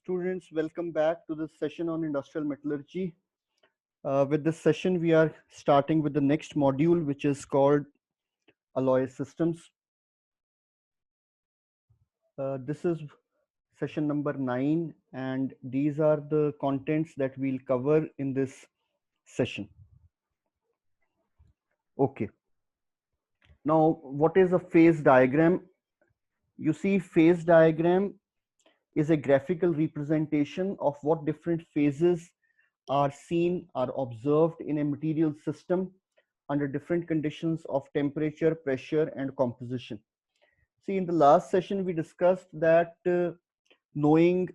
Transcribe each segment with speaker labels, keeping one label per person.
Speaker 1: Students, welcome back to this session on industrial metallurgy. With this session, we are starting with the next module, which is called alloy systems. This is session number 9, and these are the contents that we'll cover in this session. Okay. Now, what is a phase diagram? You see, phase diagram is a graphical representation of what different phases are seen, are observed in a material system under different conditions of temperature, pressure, and composition. See, in the last session, we discussed that knowing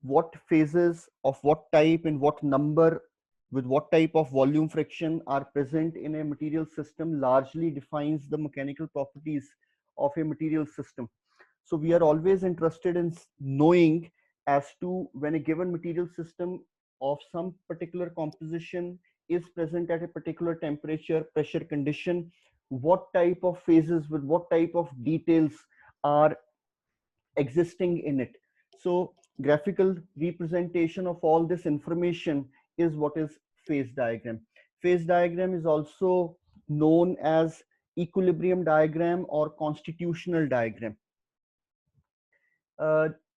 Speaker 1: what phases of what type and what number with what type of volume friction are present in a material system largely defines the mechanical properties of a material system. So we are always interested in knowing as to when a given material system of some particular composition is present at a particular temperature, pressure condition, what type of phases with what type of details are existing in it. So graphical representation of all this information is what is phase diagram. Phase diagram is also known as equilibrium diagram or constitutional diagram.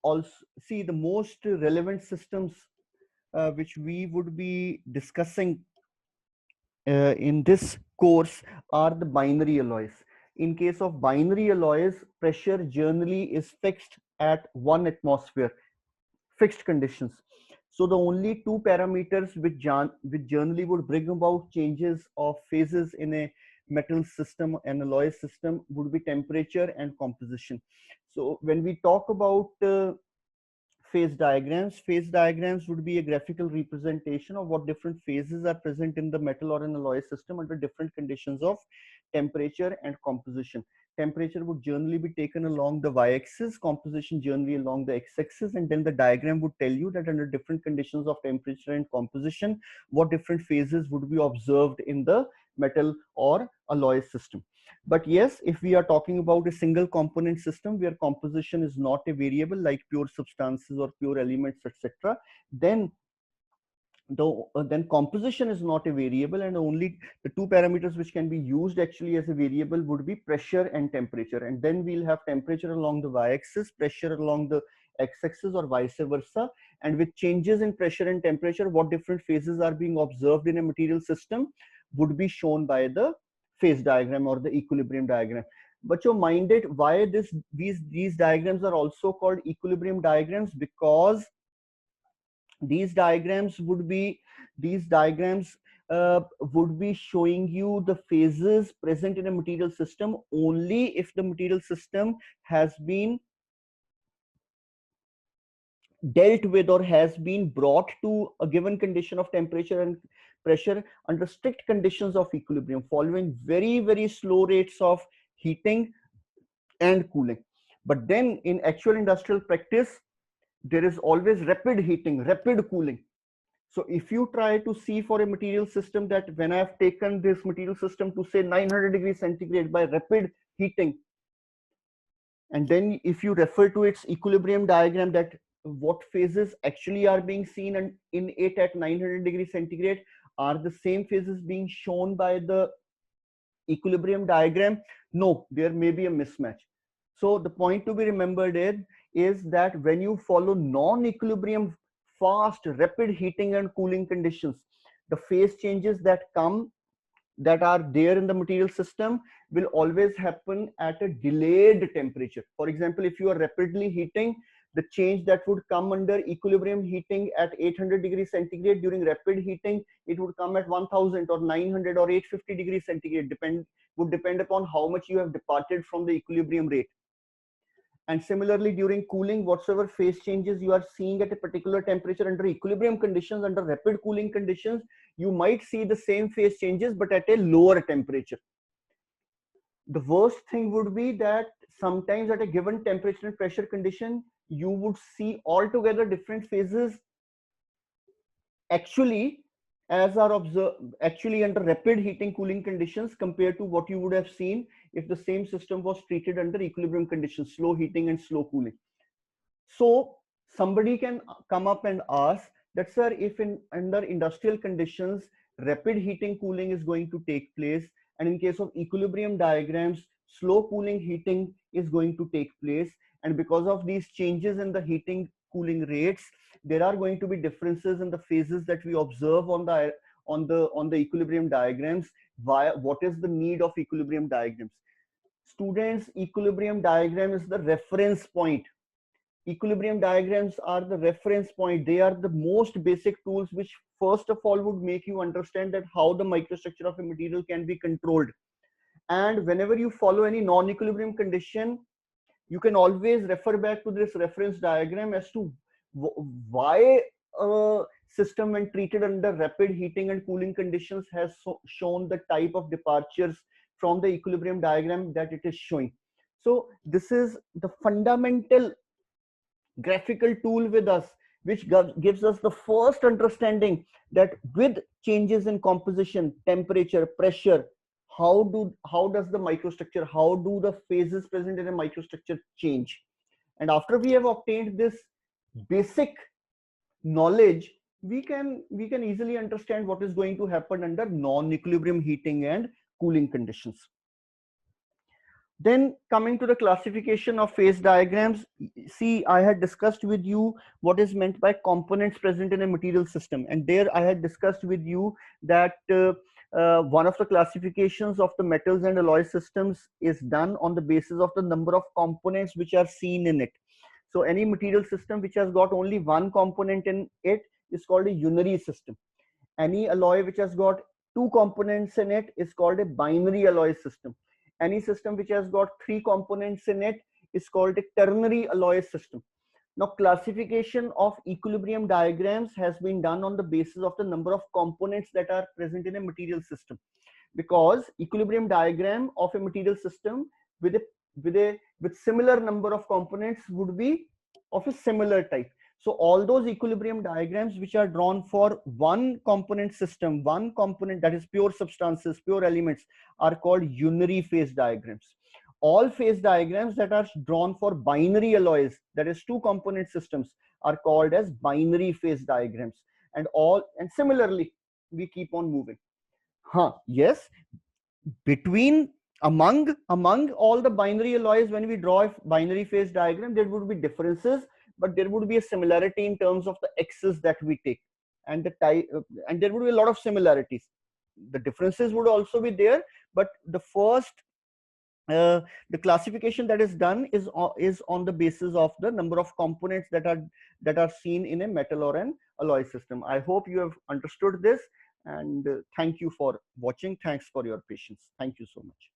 Speaker 1: Also, see, the most relevant systems which we would be discussing in this course are the binary alloys. In case of binary alloys, pressure generally is fixed at 1 atmosphere, fixed conditions. So the only two parameters which generally would bring about changes of phases in a metal system and alloy system would be temperature and composition. So when we talk about phase diagrams would be a graphical representation of what different phases are present in the metal or an alloy system under different conditions of temperature and composition. Temperature would generally be taken along the y-axis, composition generally along the x-axis, and then the diagram would tell you that under different conditions of temperature and composition, what different phases would be observed in the metal or alloy system. But yes, if we are talking about a single component system where composition is not a variable like pure substances or pure elements, etc., then then composition is not a variable, and only the two parameters which can be used actually as a variable would be pressure and temperature. And then we'll have temperature along the y-axis, pressure along the x-axis, or vice versa. And with changes in pressure and temperature, what different phases are being observed in a material system would be shown by the phase diagram or the equilibrium diagram. But you mind it, why these diagrams are also called equilibrium diagrams? Because these diagrams would be showing you the phases present in a material system only if the material system has been dealt with or has been brought to a given condition of temperature and pressure under strict conditions of equilibrium, following very slow rates of heating and cooling. But then in actual industrial practice, there is always rapid heating, rapid cooling. So if you try to see for a material system that when I have taken this material system to say 900 degrees centigrade by rapid heating, and then if you refer to its equilibrium diagram, that what phases actually are being seen and in it at 900 degrees centigrade are the same phases being shown by the equilibrium diagram, no, there may be a mismatch. So the point to be remembered is that when you follow non-equilibrium fast rapid heating and cooling conditions, the phase changes that are there in the material system will always happen at a delayed temperature. For example, if you are rapidly heating, the change that would come under equilibrium heating at 800 degrees centigrade, during rapid heating it would come at 1000 or 900 or 850 degrees centigrade, would depend upon how much you have departed from the equilibrium rate. And similarly, during cooling, whatsoever phase changes you are seeing at a particular temperature under equilibrium conditions, under rapid cooling conditions, you might see the same phase changes but at a lower temperature. The worst thing would be that sometimes at a given temperature and pressure condition, you would see altogether different phases actually under rapid heating cooling conditions compared to what you would have seen if the same system was treated under equilibrium conditions, slow heating and slow cooling. So somebody can come up and ask that, sir, if under industrial conditions rapid heating cooling is going to take place, and in case of equilibrium diagrams slow cooling heating is going to take place, and because of these changes in the heating cooling rates there are going to be differences in the phases that we observe on the equilibrium diagrams. Why, what is the need of equilibrium diagrams? Students, equilibrium diagram is the reference point. Equilibrium diagrams are the reference point. They are the most basic tools which first of all would make you understand that how the microstructure of a material can be controlled. And whenever you follow any non-equilibrium condition, you can always refer back to this reference diagram as to why a system when treated under rapid heating and cooling conditions has shown the type of departures from the equilibrium diagram that it is showing. So this is the fundamental graphical tool with us, which gives us the first understanding that with changes in composition, temperature, pressure, how does the microstructure, how do the phases present in a microstructure change? And after we have obtained this basic knowledge, we can easily understand what is going to happen under non-equilibrium heating and cooling conditions. Then coming to the classification of phase diagrams, see, I had discussed with you what is meant by components present in a material system, and there I had discussed with you that one of the classifications of the metals and alloy systems is done on the basis of the number of components which are seen in it. So any material system which has got only one component in it is called a unary system. Any alloy which has got two components in it is called a binary alloy system. Any system which has got three components in it is called a ternary alloy system. Now, classification of equilibrium diagrams has been done on the basis of the number of components that are present in a material system, because equilibrium diagram of a material system with similar number of components would be of a similar type. So all those equilibrium diagrams which are drawn for one component system, one component, that is pure substances, pure elements, are called unary phase diagrams. All phase diagrams that are drawn for binary alloys, that is two component systems, are called as binary phase diagrams. And similarly we keep on moving. Yes, among all the binary alloys, when we draw a binary phase diagram, there would be differences, but there would be a similarity in terms of the axes that we take, and the type, and there would be a lot of similarities. The differences would also be there, but the first the classification that is done is on the basis of the number of components that are seen in a metal or an alloy system. I hope you have understood this, and thank you for watching. Thanks for your patience. Thank you so much.